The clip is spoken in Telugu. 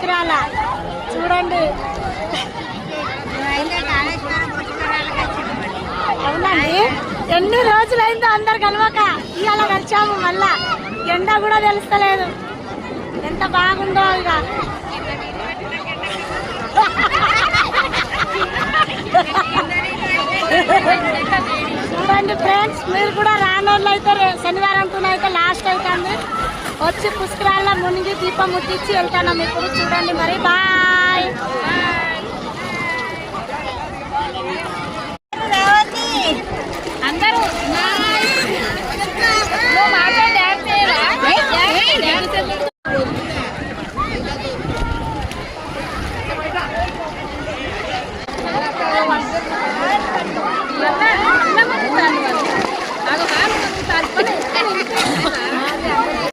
పుష్కరాల చూడండి. అవునండి, ఎన్ని రోజులైందో అందరు కలవక ఇవాళ కలిసాము. మళ్ళా ఎండ కూడా తెలుస్తలేదు, ఎంత బాగుందో. ఇక చూడండి ఫ్రెండ్స్, మీరు కూడా రానోళ్ళు అయితే శనివారంతో అయితే లాస్ట్ అవుతుంది. వచ్చి పుష్కరాల్లో మునిగి దీపం ముట్టించి వెళ్తాను. ఇప్పుడు చూడండి మరి. బాయ్. అందరూ